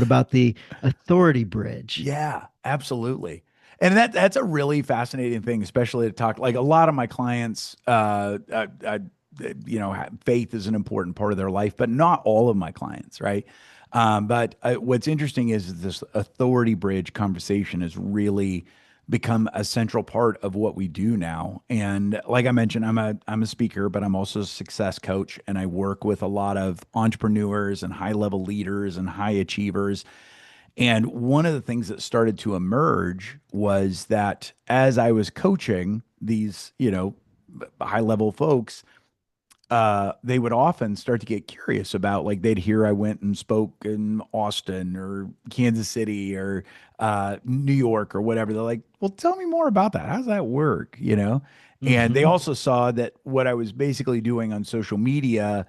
What about the authority bridge? Yeah, absolutely. And that's a really fascinating thing, especially to talk like a lot of my clients, faith is an important part of their life, but not all of my clients, right? But what's interesting is this authority bridge conversation has really become a central part of what we do now. And like I mentioned, I'm a speaker, but I'm also a success coach, and I work with a lot of entrepreneurs and high level leaders and high achievers. And one of the things that started to emerge was that as I was coaching these, high level folks, they would often start to get curious about, like, they'd hear I went and spoke in Austin or Kansas City or New York or whatever. They're like, well, tell me more about that. How's that work? And they Hmm. also saw that what I was basically doing on social media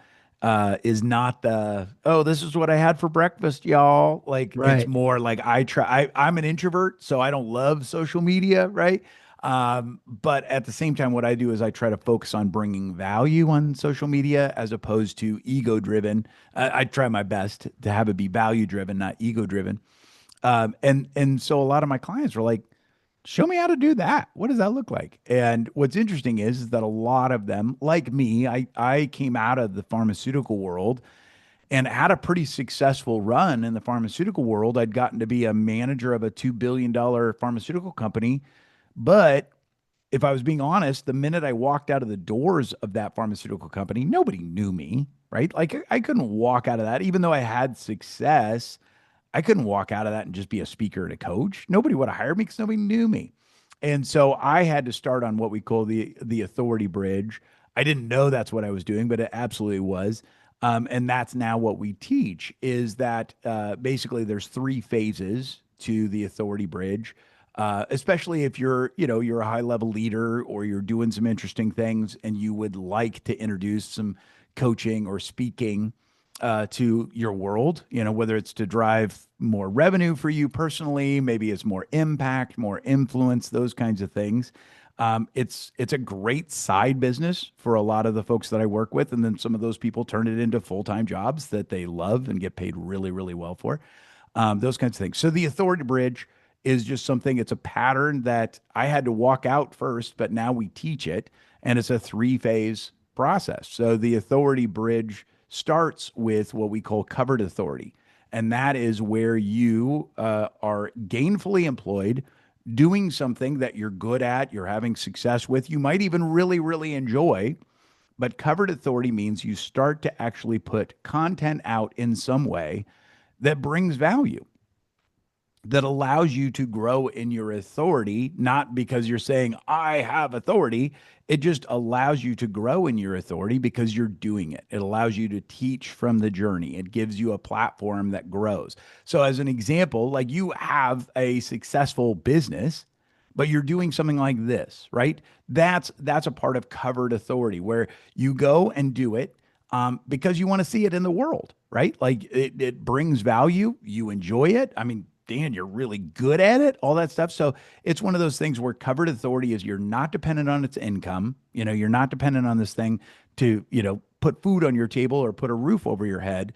is not the, oh, this is what I had for breakfast, y'all. Like, it's Right. more like I'm an introvert, so I don't love social media, right? But at the same time, what I do is I try to focus on bringing value on social media as opposed to ego driven. I try my best to have it be value driven, not ego driven. And so a lot of my clients were like, show me how to do that. What does that look like? And what's interesting is that a lot of them, like me, I came out of the pharmaceutical world and had a pretty successful run in the pharmaceutical world. I'd gotten to be a manager of a $2 billion pharmaceutical company. But if I was being honest, the minute I walked out of the doors of that pharmaceutical company, nobody knew me, right? Like I couldn't walk out of that, even though I had success. I couldn't walk out of that and just be a speaker and a coach. Nobody would have hired me because nobody knew me. And so I had to start on what we call the authority bridge. I didn't know that's what I was doing, but it absolutely was. And that's now what we teach is that basically there's three phases to the authority bridge. Especially if you're a high level leader or you're doing some interesting things and you would like to introduce some coaching or speaking to your world, whether it's to drive more revenue for you personally, maybe it's more impact, more influence, those kinds of things. It's a great side business for a lot of the folks that I work with, and then some of those people turn it into full-time jobs that they love and get paid really, really well for. Those kinds of things. So the authority bridge is just something. It's a pattern that I had to walk out first, but now we teach it, and it's a three-phase process. So the authority bridge starts with what we call covered authority. And that is where you are gainfully employed doing something that you're good at, you're having success with, you might even really, really enjoy. But covered authority means you start to actually put content out in some way that brings value, that allows you to grow in your authority, not because you're saying, I have authority. It just allows you to grow in your authority because you're doing it. It allows you to teach from the journey. It gives you a platform that grows. So, as an example, like you have a successful business, but you're doing something like this, right? That's a part of covered authority where you go and do it because you want to see it in the world, right? Like it brings value. You enjoy it. I mean, Dan, you're really good at it, all that stuff. So it's one of those things where covered authority is you're not dependent on its income. You're not dependent on this thing to, put food on your table or put a roof over your head.